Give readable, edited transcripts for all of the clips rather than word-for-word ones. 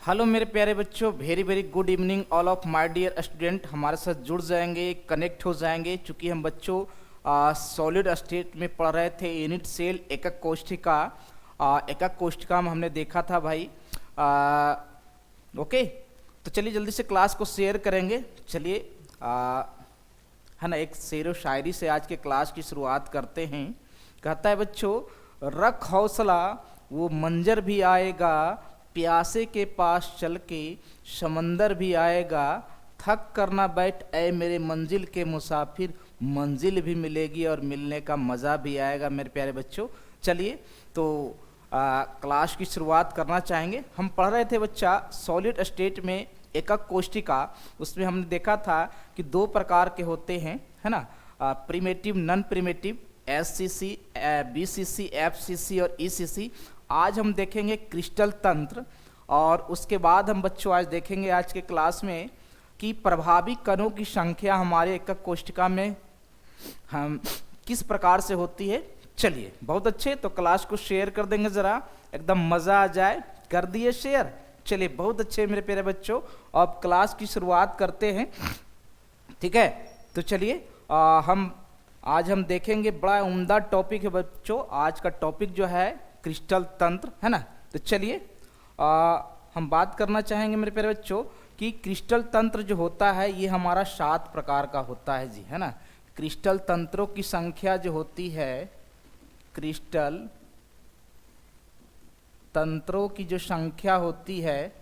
Hello मेरे प्यारे बच्चों, very very good evening all of my dear student. हमारे साथ जुड़ जाएंगे, कनेक्ट हो जाएंगे, चूँकि हम बच्चों सॉलिड स्टेट में पढ़ रहे थे। यूनिट सेल एकक कोष्ठिका, एकक कोष्ठिका में हमने देखा था भाई। ओके, तो चलिए जल्दी से क्लास को शेयर करेंगे। चलिए है ना, एक शेर व शायरी से आज के क्लास की शुरुआत करते हैं। कहता है बच्चों, रख हौसला वो मंजर भी आएगा, प्यासे के पास चल के समंदर भी आएगा, थक करना बैठ ऐ मेरे मंजिल के मुसाफिर, मंजिल भी मिलेगी और मिलने का मज़ा भी आएगा। मेरे प्यारे बच्चों, चलिए तो क्लास की शुरुआत करना चाहेंगे। हम पढ़ रहे थे बच्चा सॉलिड स्टेट में एकक कोष्ठिका। उसमें हमने देखा था कि दो प्रकार के होते हैं, है ना, primitive non primitive, SCC, BCC, FCC और ईसीसी। आज हम देखेंगे क्रिस्टल तंत्र, और उसके बाद हम बच्चों आज देखेंगे आज के क्लास में कि प्रभावी कणों की संख्या हमारे एकक कोष्ठिका में हम किस प्रकार से होती है। चलिए बहुत अच्छे, तो क्लास को शेयर कर देंगे, ज़रा एकदम मज़ा आ जाए। कर दिए शेयर? चलिए बहुत अच्छे मेरे प्यारे बच्चों, अब क्लास की शुरुआत करते हैं। ठीक है, तो चलिए आज हम देखेंगे, बड़ा उम्दा टॉपिक है बच्चों। आज का टॉपिक जो है क्रिस्टल तंत्र, है ना। तो चलिए हम बात करना चाहेंगे मेरे प्यारे बच्चों कि क्रिस्टल तंत्र जो होता है ये हमारा 7 प्रकार का होता है जी, है ना। क्रिस्टल तंत्रों की संख्या जो होती है, क्रिस्टल तंत्रों की जो संख्या होती है,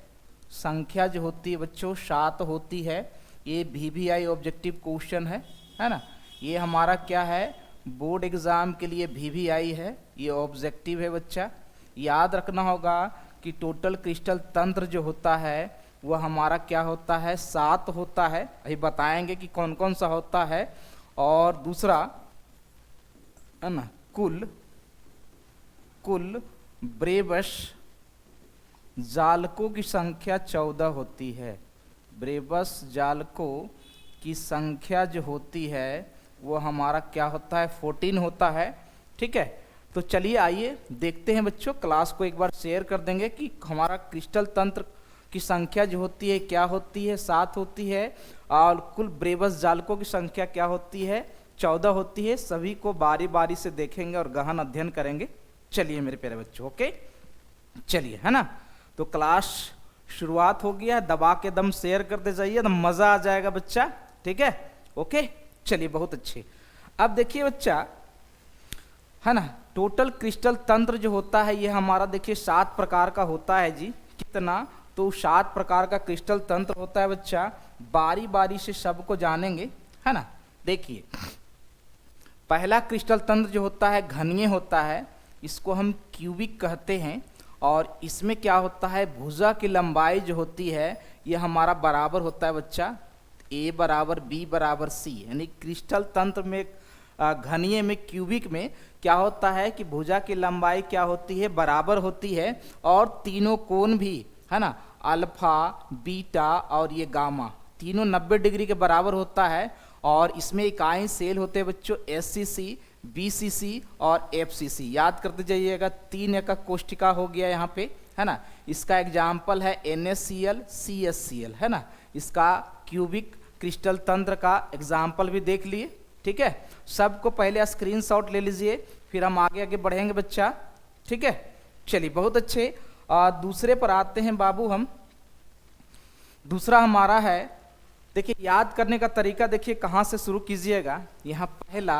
संख्या जो होती है बच्चों 7 होती है। ये VVI ऑब्जेक्टिव क्वेश्चन है ना। ये हमारा क्या है, बोर्ड एग्ज़ाम के लिए VVI है, ये ऑब्जेक्टिव है बच्चा। याद रखना होगा कि टोटल क्रिस्टल तंत्र जो होता है वह हमारा क्या होता है, 7 होता है। अभी बताएंगे कि कौन कौन सा होता है। और दूसरा है ना, कुल ब्रेबस जालकों की संख्या 14 होती है। ब्रेबस जालकों की संख्या जो होती है वो हमारा क्या होता है, 14 होता है। ठीक है, तो चलिए आइए देखते हैं बच्चों, क्लास को एक बार शेयर कर देंगे कि हमारा क्रिस्टल तंत्र की संख्या जो होती है क्या होती है, 7 होती है। और कुल ब्रेबस जालकों की संख्या क्या होती है, 14 होती है। सभी को बारी बारी से देखेंगे और गहन अध्ययन करेंगे। चलिए मेरे प्यारे बच्चों, ओके चलिए, है ना। तो क्लास शुरुआत हो गया, दबा के दम शेयर करते जाइए, तो मज़ा आ जाएगा बच्चा। ठीक है, ओके चलिए बहुत अच्छे। अब देखिए बच्चा, है ना, टोटल क्रिस्टल तंत्र जो होता है ये हमारा देखिए 7 प्रकार का होता है जी। कितना, तो 7 प्रकार का क्रिस्टल तंत्र होता है बच्चा। बारी बारी से सबको जानेंगे, है ना। देखिए पहला क्रिस्टल तंत्र जो होता है घनीय होता है, इसको हम क्यूबिक कहते हैं। और इसमें क्या होता है, भुजा की लंबाई जो होती है ये हमारा बराबर होता है बच्चा, A बराबर B बराबर C। यानी क्रिस्टल तंत्र में घनीय में क्यूबिक में क्या होता है कि भुजा की लंबाई क्या होती है, बराबर होती है। और तीनों कोण भी, है ना, अल्फा, बीटा और ये गामा, तीनों 90 डिग्री के बराबर होता है। और इसमें इकाई सेल होते हैं बच्चों, SCC, BCC और FCC। याद करते जाइएगा, 3 एकक कोष्ठिका हो गया यहाँ पे, है ना। इसका एग्जाम्पल है NaCl, CSCl, है ना। इसका क्यूबिक क्रिस्टल तंत्र का एग्जाम्पल भी देख लिए। ठीक है, सबको पहले स्क्रीनशॉट ले लीजिए, फिर हम आगे आगे बढ़ेंगे बच्चा। ठीक है, चलिए बहुत अच्छे। दूसरे पर आते हैं बाबू हम। दूसरा हमारा है, देखिए याद करने का तरीका देखिए कहाँ से शुरू कीजिएगा। यहाँ पहला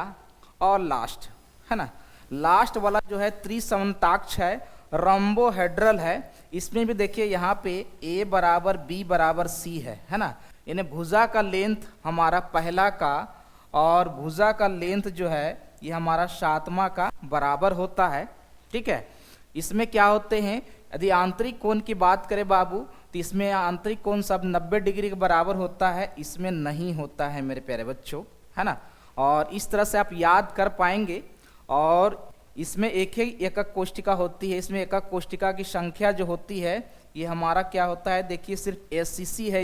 और लास्ट, है ना। लास्ट वाला जो है त्रिसमताक्ष है, रंबोहेड्रल है। इसमें भी देखिए यहाँ पे A बराबर B बराबर C है ना। यानी भुजा का लेंथ हमारा पहला का और भुजा का लेंथ जो है ये हमारा 7वां का बराबर होता है। ठीक है, इसमें क्या होते हैं, यदि आंतरिक कोण की बात करें बाबू, तो इसमें आंतरिक कोण सब 90 डिग्री के बराबर होता है, इसमें नहीं होता है मेरे प्यारे बच्चों, है ना। और इस तरह से आप याद कर पाएंगे। और इसमें एक ही एकक कोष्ठिका होती है। इसमें एकक कोष्ठिका की संख्या जो होती है ये हमारा क्या होता है, देखिए सिर्फ SCC है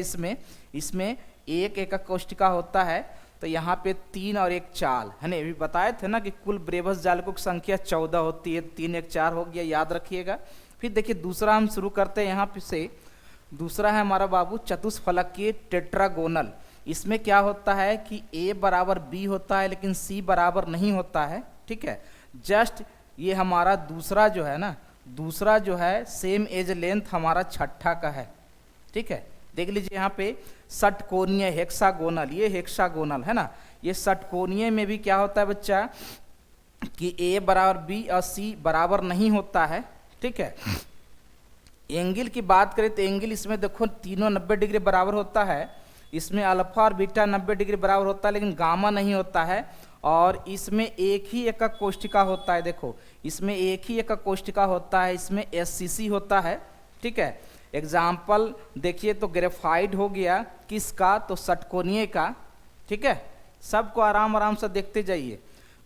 इसमें एक एकक कोष्ठिका होता है। तो यहाँ पे 3 और 1 चाल, है ना। ये भी बताए थे ना कि कुल ब्रेबस जालकों की संख्या 14 होती है, 3 1 4 हो गया, याद रखिएगा। फिर देखिए दूसरा हम शुरू करते हैं यहाँ पे से, दूसरा है हमारा बाबू चतुष्फलकीय टेट्रागोनल। इसमें क्या होता है कि ए बराबर बी होता है लेकिन सी बराबर नहीं होता है, ठीक है। जस्ट ये हमारा दूसरा जो है ना, दूसरा जो है सेम एज लेंथ हमारा छठा का है, ठीक है। देख लीजिए यहाँ पे षटकोणीय हेक्सागोनल, ये हेक्सागोनल है ना। ये षटकोणीय में भी क्या होता है बच्चा कि ए बराबर बी और सी बराबर नहीं होता है, ठीक है। एंगल की बात करें तो एंगल इसमें देखो तीनों 90 डिग्री बराबर होता है, इसमें अल्फा और बीटा 90 डिग्री बराबर होता है लेकिन गामा नहीं होता है। और इसमें एक ही एकक कोष्ठिका होता है, देखो इसमें एक ही एकक कोष्ठिका होता है, इसमें एससीसी होता है, ठीक है। एग्जाम्पल देखिए तो ग्रेफाइट हो गया किसका, तो षटकोणीय का, ठीक है। सबको आराम आराम से देखते जाइए।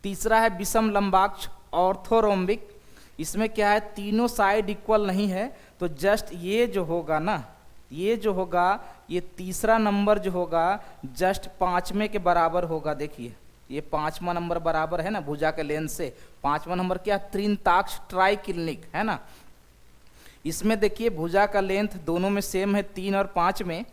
तीसरा है विषम लंबाक्ष ऑर्थोरोम्बिक। इसमें क्या है, तीनों साइड इक्वल नहीं है, तो जस्ट ये जो होगा ना, ये जो होगा, ये तीसरा नंबर जो होगा जस्ट पाँचवें के बराबर होगा। देखिए ये पाँचवा नंबर बराबर है ना भुजा के लेंथ से। पाँचवा नंबर क्या, त्रिंताक्ष ट्राइकिल्निक है ना। इसमें देखिए भुजा का लेंथ दोनों में सेम है 3 और 5 में।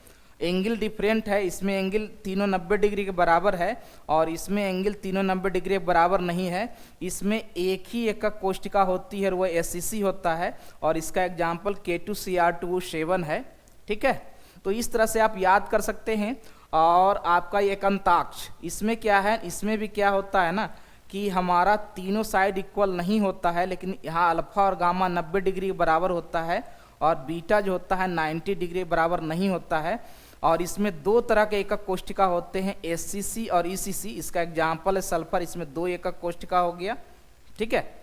एंगल डिफरेंट है, इसमें एंगल तीनों 90 डिग्री के बराबर है और इसमें एंगल तीनों 90 डिग्री के बराबर नहीं है। इसमें एक ही एकक कोष्ठिका होती है और वह एससीसी होता है और इसका एग्जाम्पल K2Cr2O7 है, ठीक है। तो इस तरह से आप याद कर सकते हैं। और आपका एकंताक्ष, इसमें क्या है, इसमें भी क्या होता है ना कि हमारा तीनों साइड इक्वल नहीं होता है, लेकिन यहाँ अल्फा और गामा 90 डिग्री के बराबर होता है और बीटा जो होता है 90 डिग्री के बराबर नहीं होता है। और इसमें दो तरह के एकक कोष्ठिका होते हैं, एससीसी और ईसीसी। इसका एग्जाम्पल है सल्फर, इसमें 2 एकक कोष्ठिका हो गया, ठीक है।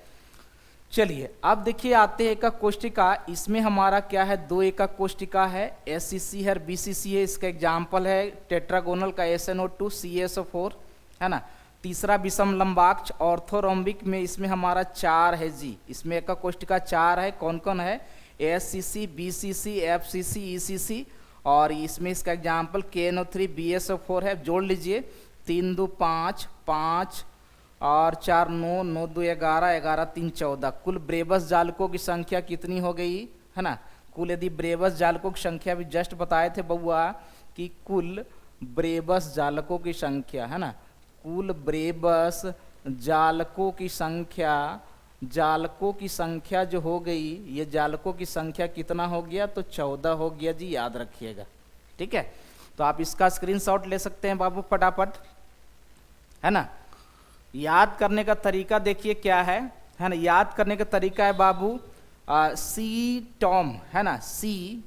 चलिए अब देखिए आते हैं एकक कोष्ठिका। इसमें हमारा क्या है, 2 एकक कोष्ठिका है, एससीसी है और बीसीसी है। इसका एग्जाम्पल है टेट्रागोनल का SnO2 CaSO4 है ना। तीसरा विषम लंबाक्ष ऑर्थोरोम्बिक में इसमें हमारा 4 है जी। इसमें एकक कोष्ठिका 4 है, कौन कौन है, एससीसी, बीसीसी, एफसीसी, ईसीसी। और इसमें इसका एग्जाम्पल KNO3 BSO4 है। जोड़ लीजिए 3 2 5 5 और 4 9 9 2 11 11 3 14। कुल ब्रेबस जालकों की संख्या कितनी हो गई है ना। कुल यदि ब्रेबस जालकों की संख्या भी जस्ट बताए थे बउआ कि कुल ब्रेबस जालकों की संख्या है ना, कुल ब्रेबस जालकों की संख्या, जालकों की संख्या जो हो गई, ये जालकों की संख्या कितना हो गया, तो 14 हो गया जी, याद रखिएगा, ठीक है। तो आप इसका स्क्रीनशॉट ले सकते हैं बाबू फटाफट, है ना। याद करने का तरीका देखिए क्या है ना। याद करने का तरीका है बाबू सी टॉम है ना, सी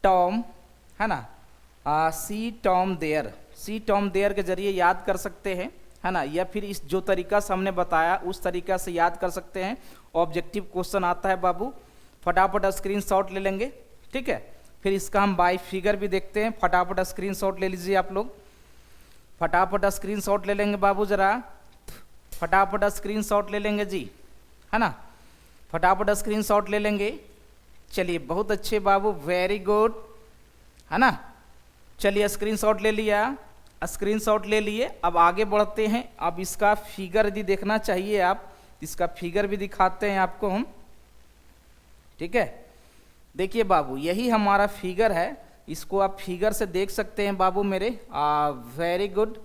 टॉम है ना, सी टॉम देयर, सी टॉम देयर के जरिए याद कर सकते हैं, है ना। या फिर इस जो तरीका से हमने बताया उस तरीका से याद कर सकते हैं। ऑब्जेक्टिव क्वेश्चन आता है बाबू, फटाफट स्क्रीनशॉट ले लेंगे, ठीक है। फिर इसका हम बाय फिगर भी देखते हैं, फटाफट स्क्रीनशॉट ले लीजिए आप लोग, फटाफट स्क्रीनशॉट ले लेंगे बाबू, जरा फटाफट स्क्रीनशॉट ले लेंगे जी, है ना, फटाफट स्क्रीनशॉट ले लेंगे। चलिए बहुत अच्छे बाबू, वेरी गुड, है ना। चलिए स्क्रीनशॉट ले लिया, स्क्रीनशॉट ले लिए। अब आगे बढ़ते हैं। अब इसका फिगर यदि देखना चाहिए आप, इसका फिगर भी दिखाते हैं आपको हम, ठीक है। देखिए बाबू यही हमारा फिगर है, इसको आप फिगर से देख सकते हैं बाबू मेरे। वेरी गुड,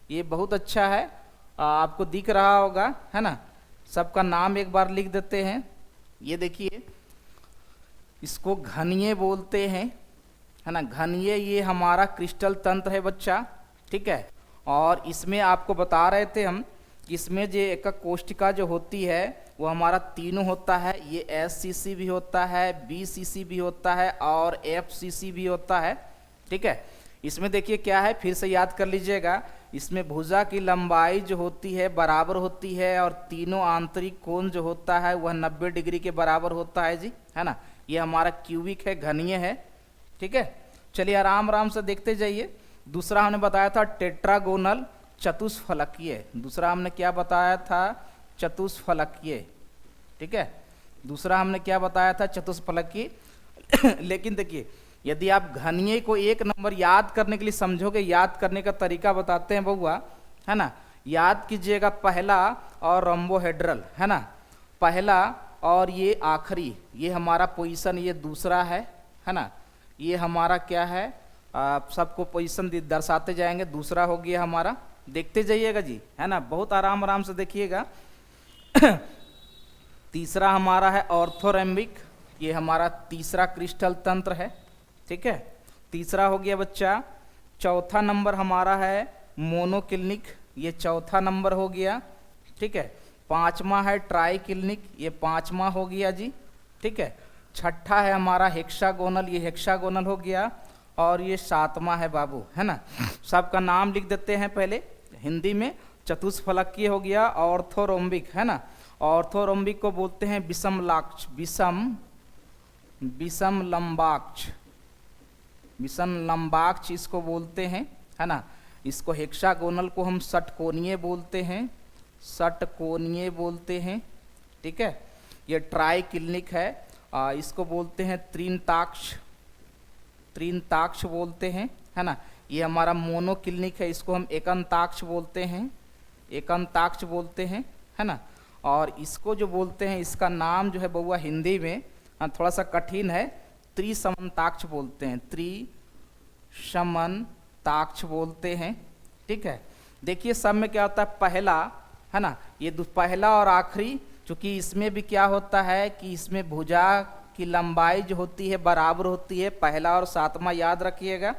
ये बहुत अच्छा है, आपको दिख रहा होगा, है ना। सबका नाम एक बार लिख देते हैं। ये देखिए इसको घनीय बोलते हैं, है ना, घनीय। ये हमारा क्रिस्टल तंत्र है बच्चा, ठीक है। और इसमें आपको बता रहे थे हम कि इसमें जो एकक कोष्ठिका जो होती है वो हमारा तीनों होता है। ये एससीसी भी होता है, बीसीसी भी होता है और एफसीसी भी होता है, ठीक है। इसमें देखिए क्या है, फिर से याद कर लीजिएगा। इसमें भुजा की लंबाई जो होती है बराबर होती है और तीनों आंतरिक कोण जो होता है वह 90 डिग्री के बराबर होता है जी, है ना। ये हमारा क्यूबिक है, घनीय है, ठीक है। चलिए आराम आराम से देखते जाइए। दूसरा हमने बताया था टेट्रागोनल, चतुष्फलकीय। दूसरा हमने क्या बताया था, चतुष्फलकीय, ठीक है। दूसरा हमने क्या बताया था, चतुष्फलकीय। लेकिन देखिए यदि आप घनीय को एक नंबर याद करने के लिए समझोगे, याद करने का तरीका बताते हैं बउआ, है ना। याद कीजिएगा पहला और रोम्बोहेड्रल, है ना, पहला और ये आखिरी, ये हमारा पोजीशन, ये दूसरा है ना। ये हमारा क्या है, सबको पोजीशन दर्शाते जाएंगे। दूसरा हो गया हमारा, देखते जाइएगा जी, है ना, बहुत आराम आराम से देखिएगा। तीसरा हमारा है ऑर्थोरेम्बिक, ये हमारा तीसरा क्रिस्टल तंत्र है, ठीक है। तीसरा हो गया बच्चा। चौथा नंबर हमारा है मोनोक्लिनिक, ये चौथा नंबर हो गया, ठीक है। पांचवा है ट्राइक्लिनिक, ये पांचवा हो गया जी, ठीक है। छठा है हमारा हेक्सागोनल, ये हेक्सागोनल हो गया। और ये सातवां है बाबू, है ना। सबका नाम लिख देते हैं पहले हिंदी में। चतुष्फलकीय हो गया ऑर्थोरोम्बिक, है ना। ऑर्थोरोम्बिक को बोलते हैं विषम लंबाक्ष, विषम लंबाक्ष इसको बोलते हैं, है ना। इसको हेक्सागोनल को हम षटकोणीय बोलते हैं, षटकोणीय बोलते हैं, ठीक है। ये ट्राइक्लिनिक है, इसको बोलते हैं त्रिंताक्ष बोलते हैं, है ना। ये हमारा मोनोक्लिनिक है, इसको हम एकंताक्ष बोलते हैं, एकंताक्ष बोलते हैं, है ना। और इसको जो बोलते हैं, इसका नाम जो है बउआ हिंदी में थोड़ा सा कठिन है, त्रिसमन्ताक्ष बोलते हैं, त्रिसमन्ताक्ष बोलते हैं, ठीक है। देखिए सब में क्या होता है, पहला, है ना, ये पहला और आखिरी, चूँकि इसमें भी क्या होता है कि इसमें भुजा की लंबाई जो होती है बराबर होती है, पहला और सातवां याद रखिएगा,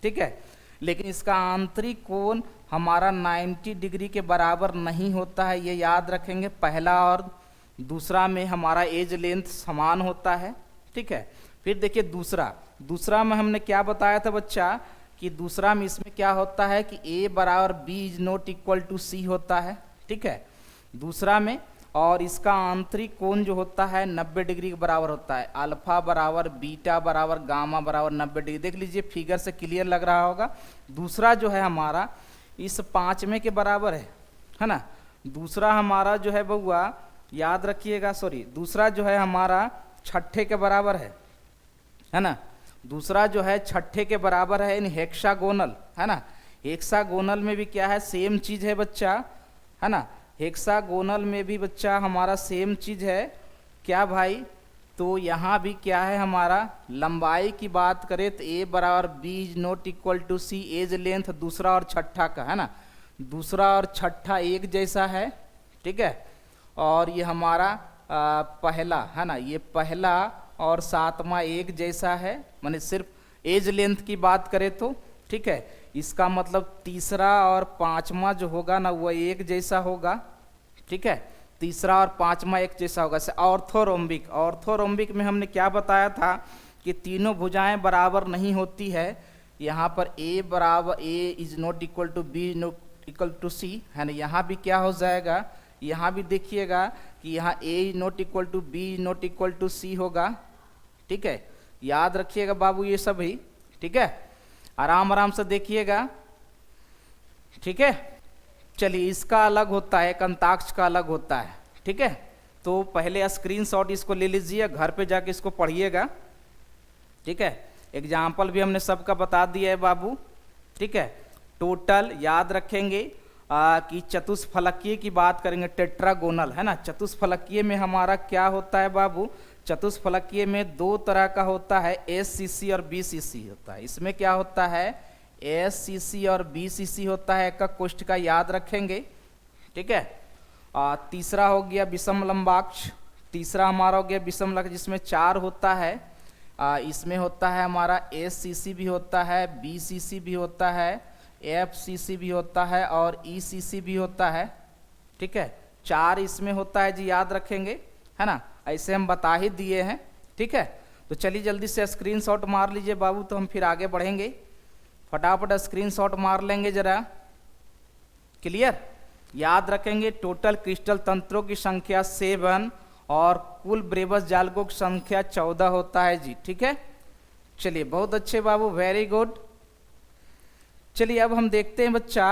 ठीक है। लेकिन इसका आंतरिक कोण हमारा 90 डिग्री के बराबर नहीं होता है, ये याद रखेंगे। पहला और दूसरा में हमारा एज लेंथ समान होता है, ठीक है। फिर देखिए दूसरा में हमने क्या बताया था बच्चा, कि दूसरा में इसमें क्या होता है कि A बराबर B is not equal to C होता है, ठीक है, दूसरा में। और इसका आंतरिक कोण जो होता है 90 डिग्री के बराबर होता है, अल्फा बराबर बीटा बराबर गामा बराबर 90 डिग्री। देख लीजिए फिगर से क्लियर लग रहा होगा। दूसरा जो है हमारा इस पाँचवें के बराबर है ना। दूसरा हमारा जो है बउआ याद रखिएगा, दूसरा जो है हमारा छठे के बराबर है ना। दूसरा जो है छठे के बराबर है, यानी हेक्सागोनल, है ना। हेक्सागोनल में भी क्या है, सेम चीज़ है बच्चा, है ना। हेक्सागोनल में भी बच्चा हमारा सेम चीज़ है, क्या भाई, तो यहाँ भी क्या है हमारा, लंबाई की बात करें तो A बराबर B is not equal to C, edge length दूसरा और छठा का, है ना, दूसरा और छठा एक जैसा है, ठीक है। और ये हमारा पहला, है ना, ये पहला और सातवां एक जैसा है, माने सिर्फ एज लेंथ की बात करें तो, ठीक है। इसका मतलब तीसरा और पांचवा जो होगा ना वो एक जैसा होगा, ठीक है, तीसरा और पांचवा एक जैसा होगा। ऑर्थोरोम्बिक में हमने क्या बताया था कि तीनों भुजाएं बराबर नहीं होती है। यहाँ पर A बराबर A is not equal to B not equal to C, है ना। यहाँ भी क्या हो जाएगा, यहाँ भी देखिएगा कि यहाँ A is not equal to B not equal to C होगा, ठीक है। याद रखिएगा बाबू ये सब ही, ठीक है, आराम आराम से देखिएगा, ठीक है। चलिए इसका अलग होता है, एकंताक्ष का अलग होता है, ठीक है। तो पहले स्क्रीनशॉट इसको ले लीजिए, घर पे जाके इसको पढ़िएगा, ठीक है। एग्जाम्पल भी हमने सबका बता दिया है बाबू, ठीक है। टोटल याद रखेंगे कि चतुष्फलकीय की बात करेंगे, टेट्रागोनल, है ना। चतुष्फलकीय में हमारा क्या होता है बाबू, चतुष्फलकीय में दो तरह का होता है, SCC और BCC होता है। इसमें क्या होता है, SCC और BCC होता है, एक कोष्ठ का याद रखेंगे, ठीक है। तीसरा हो गया विषम लंबाक्ष, तीसरा हमारा हो गया विषम लंबाक्ष जिसमें 4 होता है। इसमें होता है हमारा SCC भी होता है, BCC भी होता है, FCC भी होता है और ECC भी होता है, ठीक है। 4 इसमें होता है जी, याद रखेंगे, है ना। ऐसे हम बता ही दिए हैं, ठीक है। तो चलिए जल्दी से स्क्रीनशॉट मार लीजिए बाबू, तो हम फिर आगे बढ़ेंगे। फटाफट स्क्रीनशॉट मार लेंगे जरा, क्लियर। याद रखेंगे टोटल क्रिस्टल तंत्रों की संख्या 7 और कुल ब्रेबस जालकों की संख्या 14 होता है जी, ठीक है। चलिए बहुत अच्छे बाबू, वेरी गुड। चलिए अब हम देखते हैं बच्चा,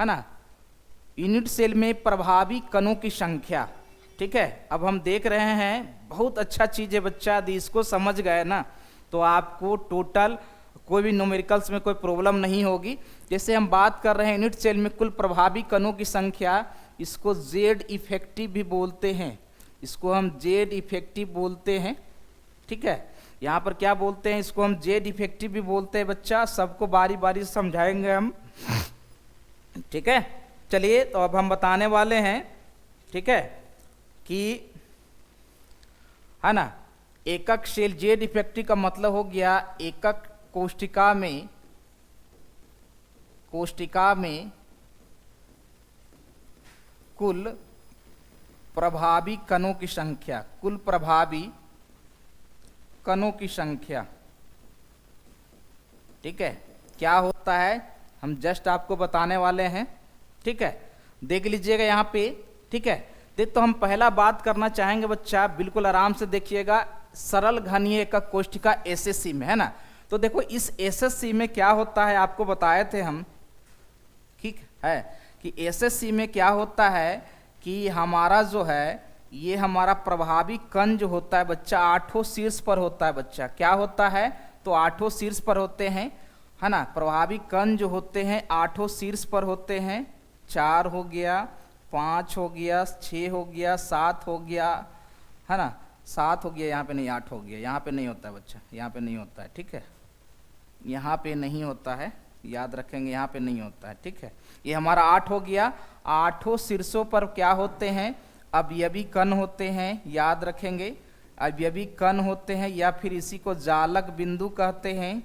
है ना, यूनिट सेल में प्रभावी कणों की संख्या, ठीक है। अब हम देख रहे हैं, बहुत अच्छा चीज़ है बच्चा, यदि इसको समझ गए ना तो आपको टोटल कोई भी न्यूमेरिकल्स में कोई प्रॉब्लम नहीं होगी। जैसे हम बात कर रहे हैं यूनिट सेल में कुल प्रभावी कणों की संख्या, इसको Z इफेक्टिव भी बोलते हैं, इसको हम Z इफेक्टिव बोलते हैं, ठीक है। यहाँ पर क्या बोलते हैं, इसको हम जे डिफेक्टिव भी बोलते हैं बच्चा, सबको बारी बारी से समझाएंगे हम, ठीक है। चलिए तो अब हम बताने वाले हैं, ठीक है, कि है ना, एकक सेल जे डिफेक्टिव का मतलब हो गया एकक कोशिका में कुल प्रभावी कणों की संख्या, कुल प्रभावी कणों की संख्या, ठीक है, क्या होता है हम जस्ट आपको बताने वाले हैं, ठीक है। देख लीजिएगा यहाँ पे, ठीक है। देख तो हम पहला बात करना चाहेंगे बच्चा, बिल्कुल आराम से देखिएगा, सरल घनीय एकक कोशिका एसएससी में, है ना। तो देखो इस एसएससी में क्या होता है, आपको बताए थे हम, ठीक है, कि एसएससी में क्या होता है कि हमारा जो है ये हमारा प्रभावी कण जो होता है बच्चा 8 शीर्ष पर होता है बच्चा। क्या होता है, तो 8 शीर्ष पर होते हैं, है ना। प्रभावी कण जो होते हैं 8 शीर्ष पर होते हैं, 4 हो गया, 5 हो गया, 6 हो गया, 7 हो गया, है ना, 7 हो गया, यहाँ पे नहीं 8 हो गया, यहाँ पे नहीं होता है बच्चा, यहाँ पे नहीं होता है, ठीक है, यहाँ पे नहीं होता है, याद रखेंगे, यहाँ पे नहीं होता है, ठीक है। ये हमारा 8 हो गया। 8 शीर्षों पर क्या होते हैं, अवयवी कण होते हैं, याद रखेंगे, अवयवी कण होते हैं, या फिर इसी को जालक बिंदु कहते हैं।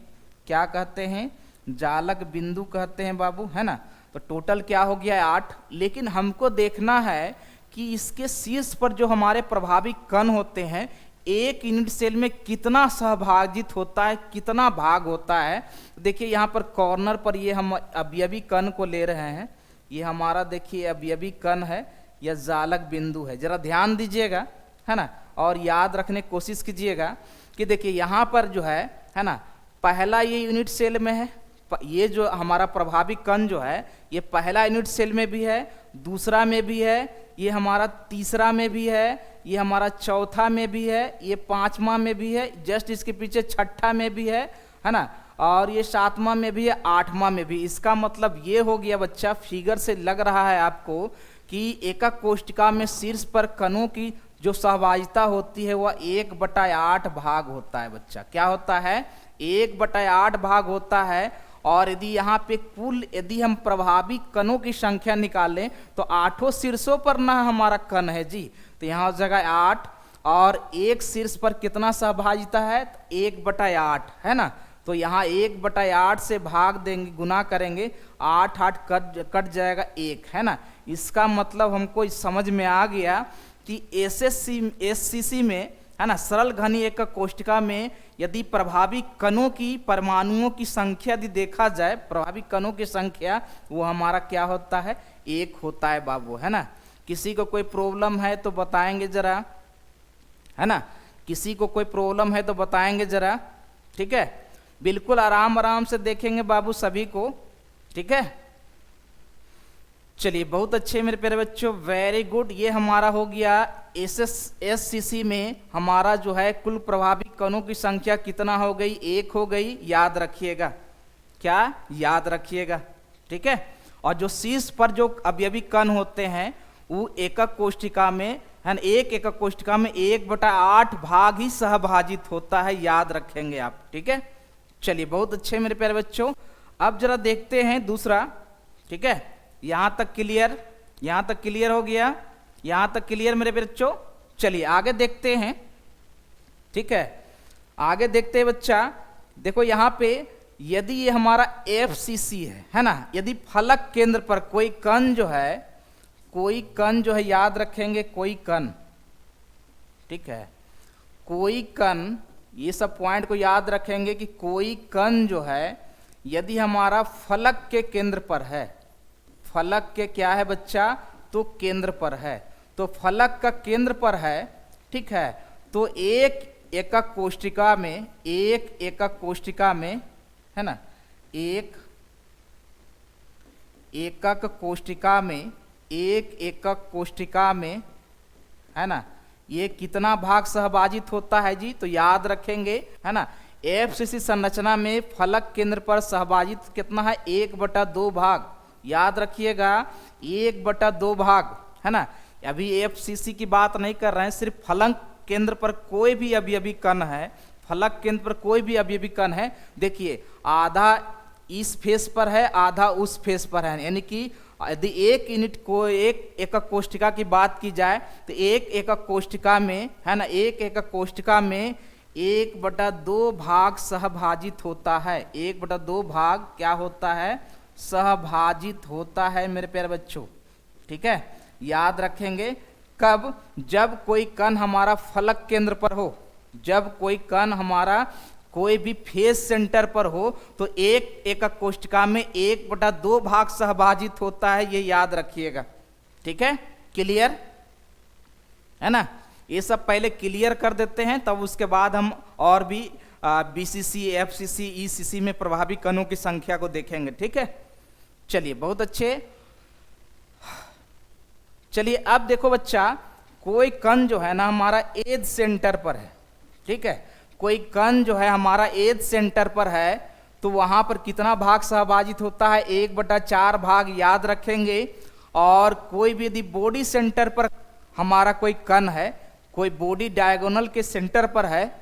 क्या कहते हैं, जालक बिंदु कहते हैं बाबू, है ना। तो टोटल क्या हो गया 8, लेकिन हमको देखना है कि इसके शीर्ष पर जो हमारे प्रभावी कण होते हैं एक यूनिट सेल में कितना सहभाजित होता है, कितना भाग होता है। देखिए यहाँ पर कॉर्नर पर ये हम अवयवी कण को ले रहे हैं, ये हमारा देखिए अवयवी कण है या जालक बिंदु है, जरा ध्यान दीजिएगा, है ना, और याद रखने की कोशिश कीजिएगा कि देखिए यहाँ पर जो है ना, पहला ये यूनिट सेल में है, ये जो हमारा प्रभावी कण जो है ये पहला यूनिट सेल में भी है, दूसरा में भी है, ये हमारा तीसरा में भी है, ये हमारा चौथा में भी है, ये 5वां में भी है, जस्ट इसके पीछे 6ठा में भी है ना, और ये 7वां में भी है, 8वां में भी। इसका मतलब ये हो गया बच्चा, फिगर से लग रहा है आपको कि एकक कोशिका में शीर्ष पर कणों की जो सहभागिता होती है वह 1/8 भाग होता है बच्चा। क्या होता है, 1/8 भाग होता है। और यदि यहाँ पे कुल यदि हम प्रभावी कणों की संख्या निकालें तो 8 शीर्षों पर ना हमारा कण है जी, तो यहाँ जगह 8, और एक शीर्ष पर कितना सहभागिता है, तो 1/8, है ना। तो यहाँ 1/8 से भाग देंगे, गुना करेंगे, 8 कट जाएगा 1, है ना। इसका मतलब हमको समझ में आ गया कि एससीसी में, है ना, सरल घनीय एकक कोशिका में यदि प्रभावी कणों की परमाणुओं की संख्या यदि देखा जाए, प्रभावी कणों की संख्या वो हमारा क्या होता है, 1 होता है बाबू, है ना। किसी को कोई प्रॉब्लम है तो बताएंगे जरा, है ना, किसी को कोई प्रॉब्लम है तो बताएंगे जरा, ठीक है। बिल्कुल आराम आराम से देखेंगे बाबू सभी को, ठीक है। चलिए बहुत अच्छे मेरे प्यारे बच्चों, वेरी गुड। ये हमारा हो गया एससीसी में हमारा जो है कुल प्रभावी कणों की संख्या कितना हो गई, 1 हो गई, याद रखिएगा, क्या याद रखिएगा, ठीक है। और जो शीर्ष पर जो अवयवी कण होते हैं वो एकक कोशिका में, है ना, एक एकक कोशिका में 1/8 भाग ही सहभाजित होता है, याद रखेंगे आप, ठीक है। चलिए बहुत अच्छे मेरे प्यारे बच्चों, अब जरा देखते हैं दूसरा, ठीक है। यहाँ तक क्लियर, यहाँ तक क्लियर हो गया, यहाँ तक क्लियर मेरे बच्चों। चलिए आगे देखते हैं, ठीक है, आगे देखते हैं बच्चा। देखो यहाँ पे यदि ये हमारा एफसीसी है ना, यदि फलक केंद्र पर कोई कण जो है, कोई कण जो है, याद रखेंगे कोई कण, ठीक है, कोई कण, ये सब पॉइंट को याद रखेंगे कि कोई कण जो है यदि हमारा फलक के केंद्र पर है, फलक के क्या है बच्चा, तो केंद्र पर है, तो फलक का केंद्र पर है, ठीक है, तो एक एकक कोशिका में, एक एकक कोशिका में, है ना, एक एकक कोशिका में, एक एकक कोशिका में, है ना, ये कितना भाग सहभाजित होता है जी, तो याद रखेंगे, है ना, एफसीसी संरचना में फलक केंद्र पर सहभाजित कितना है, 1/2 भाग, याद रखिएगा 1/2 भाग, है ना। अभी एफसीसी की बात नहीं कर रहे हैं, सिर्फ फलक केंद्र पर कोई भी अवयवी कण है, फलक केंद्र पर कोई भी अवयवी कण है, देखिए आधा इस फेस पर है, आधा उस फेस पर है, यानी कि यदि एक यूनिट को एक एकक कोष्ठिका की बात की जाए तो एक एकक कोष्ठिका में, है ना, एक एकक कोष्ठिका में 1/2 भाग सहभाजित होता है। 1/2 भाग क्या होता है? सहभाजित होता है मेरे प्यारे बच्चों। ठीक है, याद रखेंगे। कब? जब कोई कण हमारा फलक केंद्र पर हो, जब कोई कण हमारा कोई भी फेस सेंटर पर हो तो एक एकक कोष्ठिका में 1/2 भाग सहभाजित होता है, ये याद रखिएगा। ठीक है, क्लियर है ना? ये सब पहले क्लियर कर देते हैं, तब उसके बाद हम और भी बीसीसी, एफसीसी, ईसीसी में प्रभावी कणों की संख्या को देखेंगे। ठीक है, चलिए बहुत अच्छे। चलिए अब देखो बच्चा, कोई कण जो है ना हमारा एज सेंटर पर है। ठीक है, कोई कण जो है हमारा एज सेंटर पर है तो वहां पर कितना भाग सहभाजित होता है? 1/4 भाग, याद रखेंगे। और कोई भी यदि बॉडी सेंटर पर हमारा कोई कण है, कोई बॉडी डायगोनल के सेंटर पर है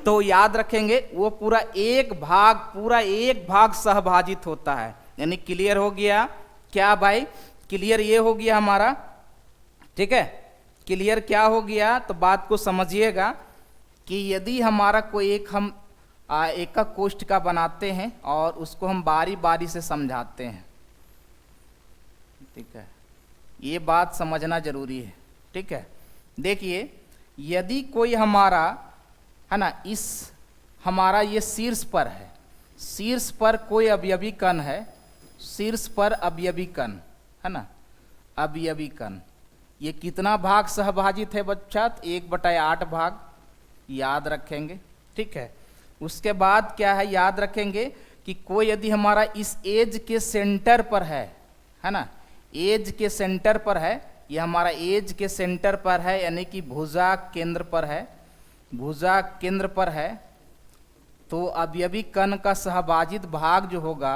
तो याद रखेंगे वो पूरा एक भाग सहभाजित होता है। यानी क्लियर हो गया क्या भाई? क्लियर ये हो गया हमारा। ठीक है, क्लियर क्या हो गया? तो बात को समझिएगा कि यदि हमारा कोई हम एकक कोष्ठिका बनाते हैं और उसको हम बारी बारी से समझाते हैं। ठीक है, ये बात समझना जरूरी है। ठीक है, देखिए यदि कोई हमारा, है ना, इस हमारा ये शीर्ष पर है, शीर्ष पर कोई अवयवी कण है, शीर्ष पर अवयवी कण है ना, अवयवी कण, ये कितना भाग सहभाजित है बच्चा? 1/8 भाग, याद रखेंगे। ठीक है, उसके बाद क्या है, याद रखेंगे कि कोई यदि हमारा इस एज के सेंटर पर है ना, एज के सेंटर पर है, ये हमारा एज के सेंटर पर है, यानी कि भुजा केंद्र पर है, भुजा केंद्र पर है, तो अवयवी कण का सहभाजित भाग जो होगा,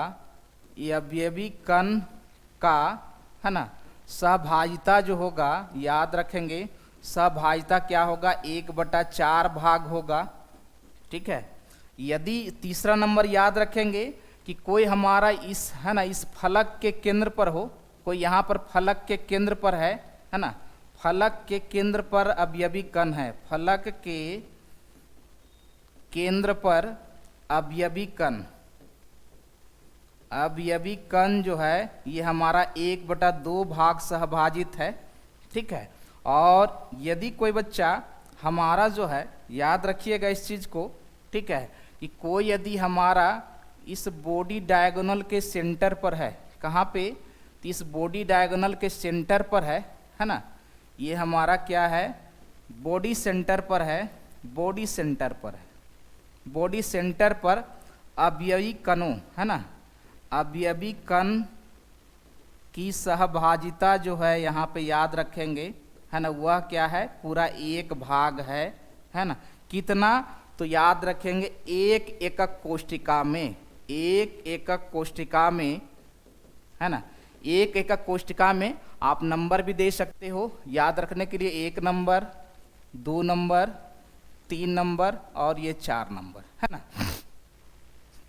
ये अवयवी कण का, है ना, सहभाजिता जो होगा, याद रखेंगे सहभाजिता क्या होगा? 1/4 भाग होगा। ठीक है, यदि तीसरा नंबर याद रखेंगे कि कोई हमारा इस, है ना, इस फलक के केंद्र पर हो, कोई यहाँ पर फलक के केंद्र पर है ना, फलक के केंद्र पर अवयवी कण है, फलक के केंद्र पर अवयवी कण, अवयवी कण जो है ये हमारा 1/2 भाग सहभाजित है। ठीक है, और यदि कोई बच्चा हमारा जो है, याद रखिएगा इस चीज़ को, ठीक है, कि कोई यदि हमारा इस बॉडी डायगोनल के सेंटर पर है, कहाँ पे? तो इस बॉडी डायगोनल के सेंटर पर है ना, ये हमारा क्या है? बॉडी सेंटर पर है, बॉडी सेंटर पर है, बॉडी सेंटर पर अवयवी कणों, है ना, अवयवी कण की सहभाजिता जो है यहाँ पे याद रखेंगे, है ना, वह क्या है? पूरा एक भाग है ना। कितना? तो याद रखेंगे एक एकक कोष्ठिका में, एक एकक कोष्ठिका में, है ना, एक एकक कोष्ठिका में आप नंबर भी दे सकते हो याद रखने के लिए, 1 नंबर, 2 नंबर, 3 नंबर और ये 4 नंबर, है ना।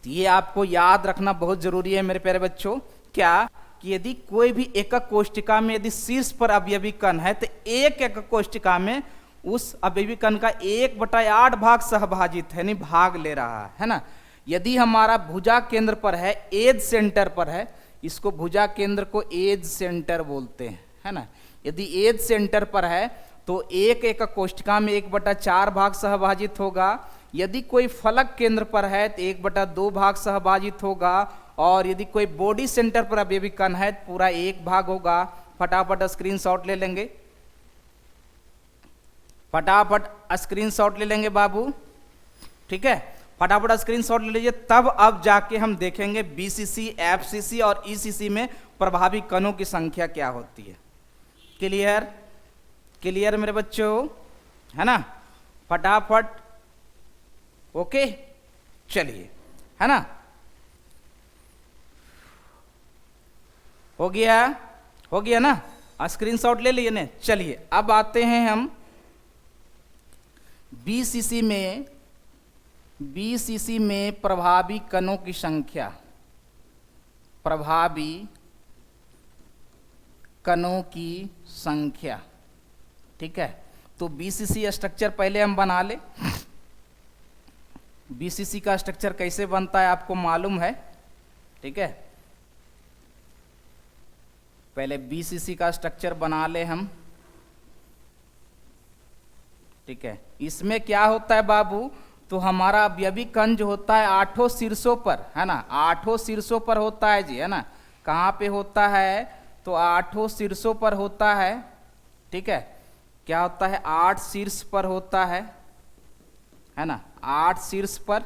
तो ये आपको याद रखना बहुत जरूरी है मेरे प्यारे बच्चों। क्या? कि यदि कोई भी एकक कोष्ठिका में यदि शीर्ष पर अवयवी कण है तो एक एकक कोष्ठिका में उस अवयवी कण का 1/8 भाग सहभाजित है, यानी भाग ले रहा है ना। यदि हमारा भुजा केंद्र पर है, एज सेंटर पर है, इसको भुजा केंद्र को एज सेंटर बोलते हैं, है ना। यदि एज सेंटर पर है तो एक एकक कोष्ठिका में 1/4 भाग सहभाजित होगा। यदि कोई फलक केंद्र पर है तो 1/2 भाग सहभाजित होगा, और यदि कोई बॉडी सेंटर पर अवयवी कण है तो पूरा 1 भाग होगा। फटाफट स्क्रीनशॉट ले लेंगे, फटाफट स्क्रीनशॉट ले लेंगे बाबू, ठीक है, फटाफट स्क्रीनशॉट ले लीजिए। तब अब जाके हम देखेंगे बीसीसी, एफसीसी और ईसीसी में प्रभावी कणों की संख्या क्या होती है। क्लियर? क्लियर मेरे बच्चों, है ना। फटाफट, ओके, चलिए, है ना, हो गया ना, स्क्रीनशॉट ले लिए ने। चलिए अब आते हैं हम बीसीसी में प्रभावी कणों की संख्या, प्रभावी कणों की संख्या, ठीक है। तो बीसीसी स्ट्रक्चर पहले हम बना ले। बीसीसी का स्ट्रक्चर कैसे बनता है आपको मालूम है, ठीक है। पहले बीसीसी का स्ट्रक्चर बना ले हम, ठीक है। इसमें क्या होता है बाबू, तो हमारा अवयवी कण जो होता है 8 शीर्षों पर, है ना, 8 शीर्षों पर होता है जी, है ना। कहाँ पे होता है, तो 8 शीर्षों पर होता है, ठीक है। क्या होता है, 8 शीर्ष पर होता है ना, 8 शीर्ष पर,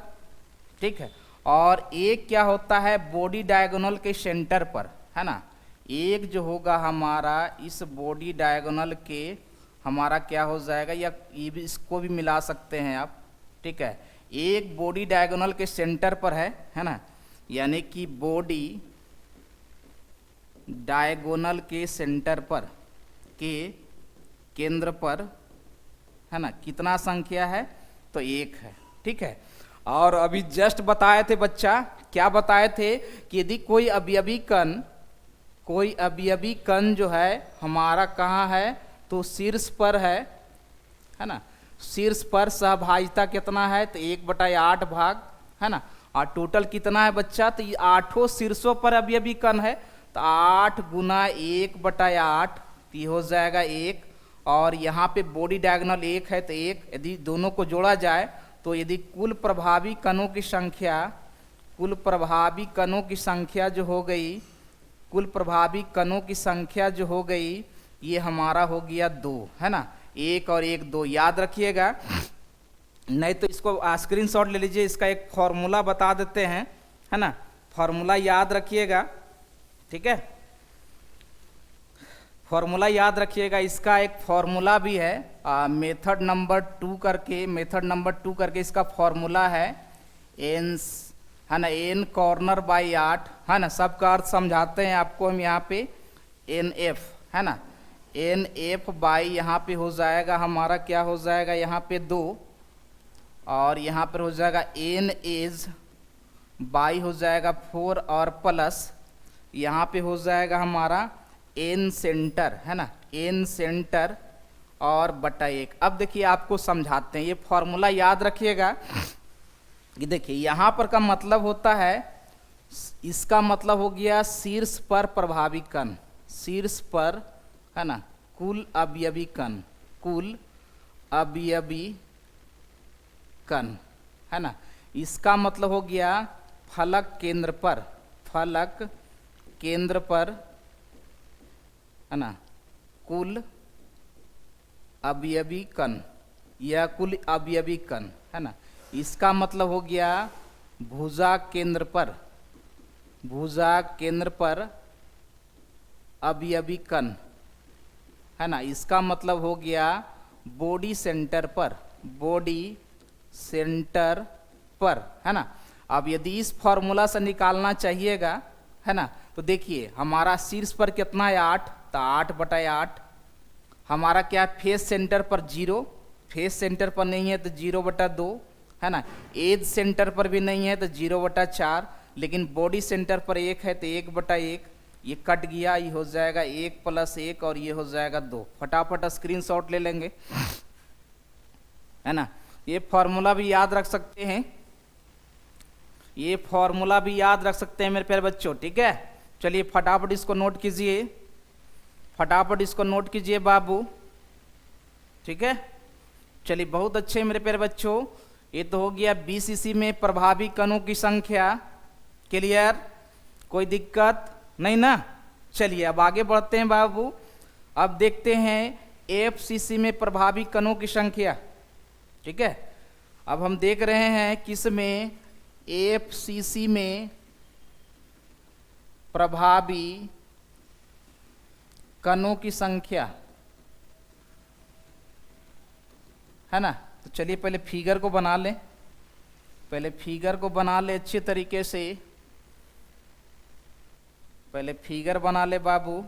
ठीक है। और एक क्या होता है, बॉडी डायगोनल के सेंटर पर, है ना। एक जो होगा हमारा इस बॉडी डायगोनल के, हमारा क्या हो जाएगा, या ये भी, इसको भी मिला सकते हैं आप, ठीक है। एक बॉडी डायगोनल के सेंटर पर है ना, यानी कि बॉडी डायगोनल के सेंटर पर, के केंद्र पर, है ना, कितना संख्या है, तो 1 है, ठीक है। और अभी जस्ट बताए थे बच्चा, क्या बताए थे कि यदि कोई अवयवी कण जो है हमारा कहाँ है, तो शीर्ष पर है ना। शीर्ष पर सहभाजिता कितना है, तो 1/8 भाग, है ना। और टोटल कितना है बच्चा, तो ये 8 शीर्षों पर अवयवी कण है, तो 8 गुना 1/8, ये हो जाएगा 1। और यहाँ पे बॉडी डायगोनल 1 है, तो 1, यदि दोनों को जोड़ा जाए तो यदि कुल प्रभावी कणों की संख्या, कुल प्रभावी कणों की संख्या जो हो गई, कुल प्रभावी कणों की संख्या जो हो गई, ये हमारा हो गया 2, है ना। 1 और 1 2 याद रखिएगा, नहीं तो इसको स्क्रीनशॉट ले लीजिए, इसका एक फॉर्मूला बता देते हैं, है ना। फॉर्मूला याद रखिएगा, ठीक है। फॉर्मूला याद रखिएगा, इसका एक फॉर्मूला भी है, मेथड नंबर 2 करके इसका फॉर्मूला है एन, है ना, n कॉर्नर बाई 8, है ना। सबका अर्थ समझाते हैं आपको हम यहाँ पे, NF, है ना। NF बाई यहाँ पे हो जाएगा हमारा, क्या हो जाएगा यहाँ पे 2, और यहाँ पर हो जाएगा n एज बाई हो जाएगा 4, और प्लस यहाँ पे हो जाएगा हमारा n सेंटर, है ना, n सेंटर और बटा 1। अब देखिए आपको समझाते हैं, ये फॉर्मूला याद रखिएगा। ये देखिए यहाँ पर का मतलब होता है, इसका मतलब हो गया शीर्ष पर प्रभावी कण, शीर्ष पर, है ना, कुल अवयवी कण, कुल अवयवी कण, है ना। इसका मतलब हो गया फलक केंद्र पर, फलक केंद्र पर, है ना, कुल अवयवी कण या कुल अवयवी कण, है ना। इसका मतलब हो गया भुजा केंद्र पर, भुजा केंद्र पर अवयवी कण, है ना। इसका मतलब हो गया बॉडी सेंटर पर, बॉडी सेंटर पर, है ना। अब यदि इस फॉर्मूला से निकालना चाहिएगा, है ना, तो देखिए हमारा शीर्ष पर कितना है 8, तो 8/8, हमारा क्या फेस सेंटर पर 0, फेस सेंटर पर नहीं है तो 0/2, है ना। एज सेंटर पर भी नहीं है तो 0/4, लेकिन बॉडी सेंटर पर 1 है तो 1/1, ये कट गया, ये हो जाएगा 1 + 1 और ये हो जाएगा 2। फटाफट स्क्रीनशॉट ले लेंगे, है ना। ये फॉर्मूला भी याद रख सकते हैं, ये फॉर्मूला भी याद रख सकते हैं मेरे प्यारे बच्चों, ठीक है। चलिए फटाफट इसको नोट कीजिए, फटाफट इसको नोट कीजिए बाबू, ठीक है। चलिए बहुत अच्छे मेरे प्यारे बच्चों, ये तो हो गया बीसीसी में प्रभावी कणों की संख्या। क्लियर, कोई दिक्कत नहीं ना। चलिए अब आगे बढ़ते हैं बाबू, अब देखते हैं एफसीसी में प्रभावी कणों की संख्या, ठीक है। अब हम देख रहे हैं किस में, एफसीसी में प्रभावी कणों की संख्या, है ना। तो चलिए पहले फिगर को बना लें, पहले फिगर को बना ले अच्छे तरीके से, पहले फिगर बना ले बाबू,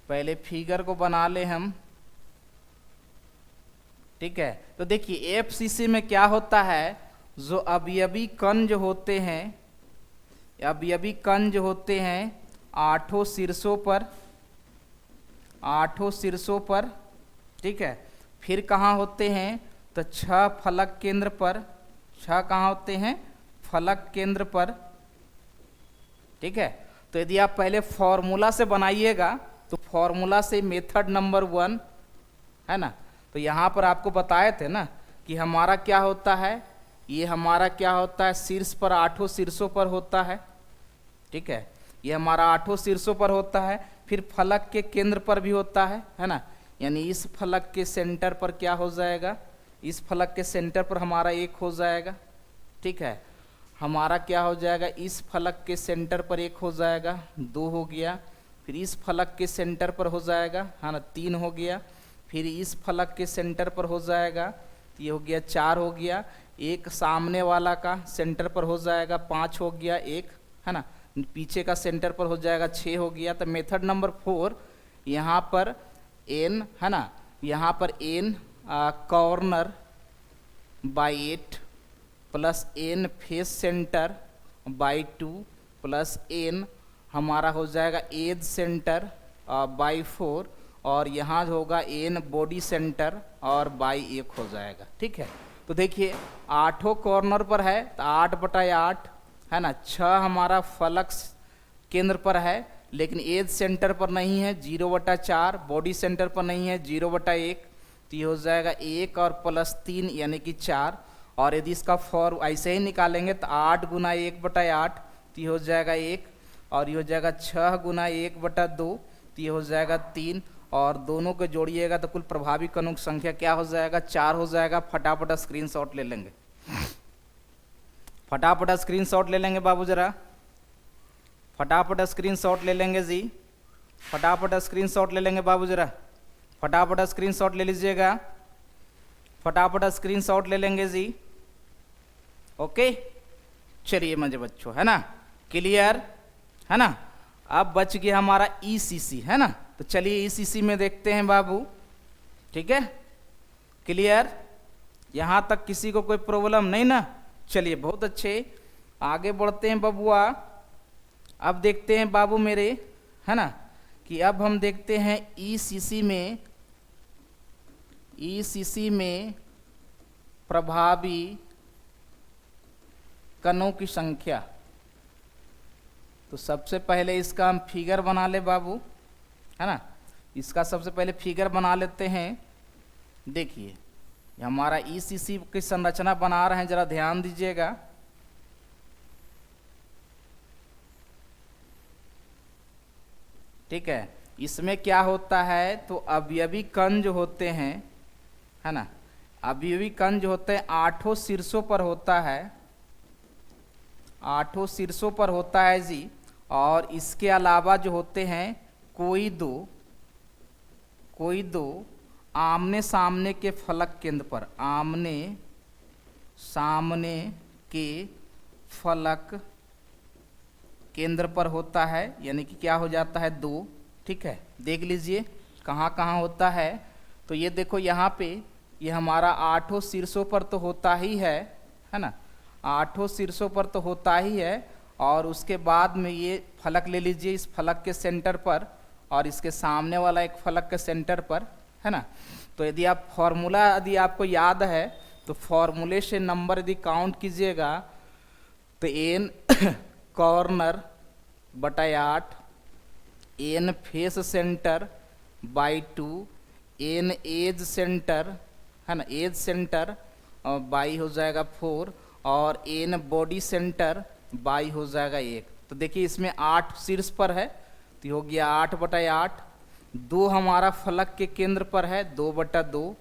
पहले फिगर को बना ले हम, ठीक है। तो देखिए एफसीसी में क्या होता है, जो अवयवी कण जो होते हैं, अवयवी कण जो होते हैं आठों शीर्षों पर, ठीक है। फिर कहाँ होते हैं, तो 6 फलक केंद्र पर, 6 कहाँ होते हैं, फलक केंद्र पर, ठीक है। तो यदि आप पहले फॉर्मूला से बनाइएगा तो फॉर्मूला से मेथड नंबर 1 है ना, तो यहाँ पर आपको बताए थे ना कि हमारा क्या होता है, ये हमारा क्या होता है, शीर्ष पर, आठों शीर्षों पर होता है, ठीक है। ये हमारा आठों शीर्षों पर होता है, फिर फलक के केंद्र पर भी होता है ना, यानी इस फलक के सेंटर पर क्या हो जाएगा, इस फलक के सेंटर पर हमारा 1 हो जाएगा, ठीक है। हमारा क्या हो जाएगा, इस फलक के सेंटर पर 1 हो जाएगा, 2 हो गया। फिर इस फलक के सेंटर पर हो जाएगा, है ना, 3 हो गया। फिर इस फलक के सेंटर पर हो जाएगा, ये हो गया 4 हो गया। एक सामने वाला का सेंटर पर हो जाएगा 5 हो गया, 1 है ना, पीछे का सेंटर पर हो जाएगा 6 हो गया। तो मेथड नंबर 4, यहाँ पर n है ना, यहाँ पर n corner by 8 plus n face center by 2 plus n हमारा हो जाएगा एज सेंटर बाई 4, और यहाँ होगा n बॉडी सेंटर और बाई 1 हो जाएगा, ठीक है। तो देखिए आठों कॉर्नर पर है तो 8/8 है ना, 6 हमारा फलक केंद्र पर है लेकिन एज सेंटर पर नहीं है, 0/4, बॉडी सेंटर पर नहीं है, 0/1, तो ये हो जाएगा 1 और प्लस 3 यानी कि 4। और यदि इसका फॉर्म ऐसे ही निकालेंगे तो 8 गुना 1/8 तो ये हो जाएगा 1, और ये हो जाएगा 6 गुना 1/2 तो ये हो जाएगा 3, और दोनों को जोड़िएगा तो कुल प्रभावी कणों की संख्या क्या हो जाएगा, 4 हो जाएगा। फटाफट स्क्रीनशॉट ले लेंगे, फटाफट स्क्रीनशॉट ले लेंगे बाबू, जरा फटाफट स्क्रीनशॉट ले लेंगे जी, फटाफट स्क्रीनशॉट ले लेंगे बाबू, जरा फटाफट स्क्रीनशॉट ले लीजिएगा, फटाफट स्क्रीनशॉट ले लेंगे जी। ओके, चलिए मजे बच्चों, है ना, क्लियर है ना। अब बच गया हमारा ईसीसी, है ना, तो चलिए ईसीसी में देखते हैं बाबू, ठीक है, क्लियर, यहाँ तक किसी को कोई प्रॉब्लम नहीं ना। चलिए बहुत अच्छे, आगे बढ़ते हैं बबुआ। अब देखते हैं बाबू मेरे, है ना, कि अब हम देखते हैं ईसीसी में प्रभावी कणों की संख्या। तो सबसे पहले इसका हम फिगर बना ले बाबू, है ना, इसका सबसे पहले फिगर बना लेते हैं। देखिए हमारा ईसीसी की संरचना बना रहे हैं, जरा ध्यान दीजिएगा। ठीक है, इसमें क्या होता है, तो अवयवी कण जो होते हैं, है ना, अवयवी कण जो होते हैं आठों शीर्षों पर होता है, आठों शीर्षों पर होता है जी। और इसके अलावा जो होते हैं कोई दो आमने सामने के फलक केंद्र पर, आमने सामने के फलक केंद्र पर होता है, यानी कि क्या हो जाता है 2। ठीक है, देख लीजिए कहाँ कहाँ होता है। तो ये देखो यहाँ पे, ये हमारा आठों शीर्षों पर तो होता ही है ना, आठों शीर्षों पर तो होता ही है। और उसके बाद में ये फलक ले लीजिए इस फलक के सेंटर पर, और इसके सामने वाला एक फलक के सेंटर पर, है ना। तो यदि आप फॉर्मूला यदि आपको याद है तो फॉर्मूले से नंबर यदि काउंट कीजिएगा तो n कॉर्नर बटा 8, n face center by 2, n edge center, है ना, एज सेंटर बाई हो जाएगा 4, और n बॉडी सेंटर बाई हो जाएगा 1। तो देखिए इसमें 8 शीर्ष पर है तो हो गया 8/8। 2 हमारा फलक के केंद्र पर है 2/2,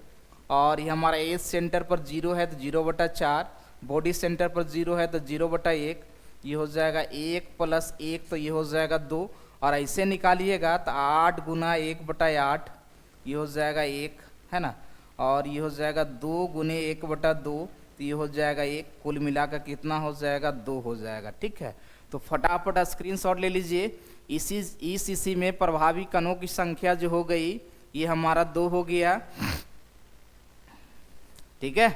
और ये हमारा एज सेंटर पर 0 है तो 0/4, बॉडी सेंटर पर 0 है तो 0/1, ये हो जाएगा 1 + 1 तो ये हो जाएगा 2। और ऐसे निकालिएगा तो 8 गुना 1/8 ये हो जाएगा 1, है ना, और ये हो जाएगा 2 गुने 1/2 तो ये हो जाएगा 1, कुल मिलाकर कितना हो जाएगा 2 हो जाएगा। ठीक है, तो फटाफट स्क्रीनशॉट ले लीजिए। इसी ईसीसी में प्रभावी कणों की संख्या जो हो गई ये हमारा 2 हो गया। ठीक है,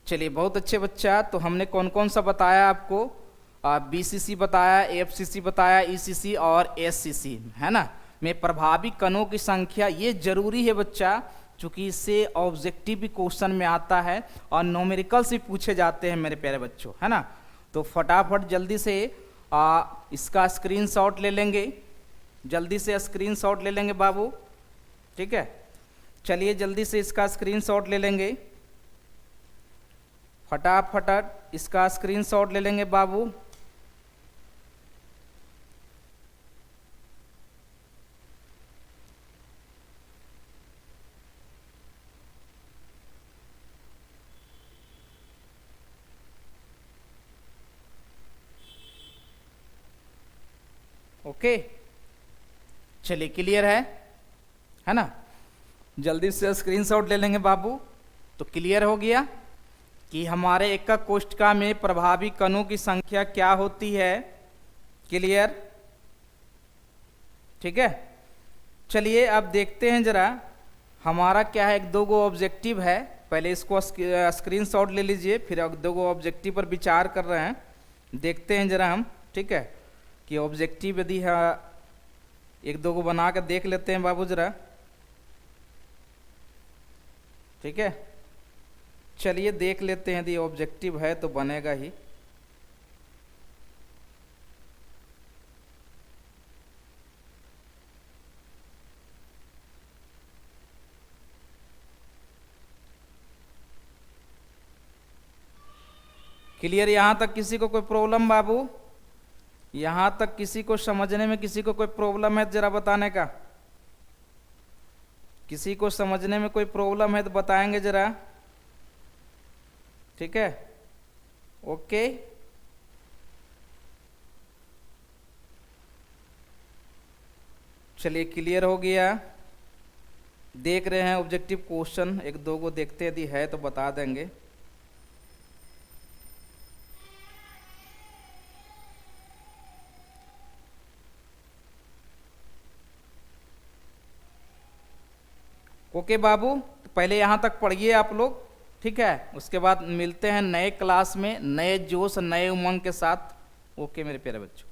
चलिए बहुत अच्छे बच्चा। तो हमने कौन कौन सा बताया आपको, बीसीसी बताया, एफसीसी बताया, ईसीसी और एससीसी, है ना। में प्रभावी कणों की संख्या, ये जरूरी है बच्चा, क्योंकि इससे ऑब्जेक्टिव भी क्वेश्चन में आता है और न्यूमेरिकल से पूछे जाते हैं मेरे प्यारे बच्चों, है ना। तो फटाफट जल्दी से इसका स्क्रीनशॉट ले लेंगे, जल्दी से स्क्रीनशॉट ले लेंगे बाबू, ठीक है। चलिए जल्दी से इसका स्क्रीनशॉट ले लेंगे, फटाफट इसका स्क्रीनशॉट ले लेंगे बाबू। ओके, चलिए क्लियर है ना। जल्दी से स्क्रीनशॉट ले लेंगे बाबू। तो क्लियर हो गया कि हमारे एकक कोष्ठका में प्रभावी कणों की संख्या क्या होती है। क्लियर, ठीक है। चलिए अब देखते हैं जरा, हमारा क्या है, एक दो गो ऑब्जेक्टिव है। पहले इसको स्क्रीनशॉट ले लीजिए, फिर दो गो ऑब्जेक्टिव पर विचार कर रहे हैं। देखते हैं जरा हम, ठीक है, कि ऑब्जेक्टिव यदि है, एक दो को बना कर देख लेते हैं बाबू जरा, ठीक है। चलिए देख लेते हैं, यदि ऑब्जेक्टिव है तो बनेगा ही। क्लियर, यहां तक किसी को कोई प्रॉब्लम बाबू, यहां तक किसी को समझने में किसी को कोई प्रॉब्लम है जरा बताने का, किसी को समझने में कोई प्रॉब्लम है तो बताएंगे जरा, ठीक है। ओके, चलिए क्लियर हो गया। देख रहे हैं ऑब्जेक्टिव क्वेश्चन, एक दो को देखते यदि है तो बता देंगे। ओके बाबू, तो पहले यहाँ तक पढ़िए आप लोग, ठीक है। उसके बाद मिलते हैं नए क्लास में, नए जोश, नए उमंग के साथ। ओके मेरे प्यारे बच्चों।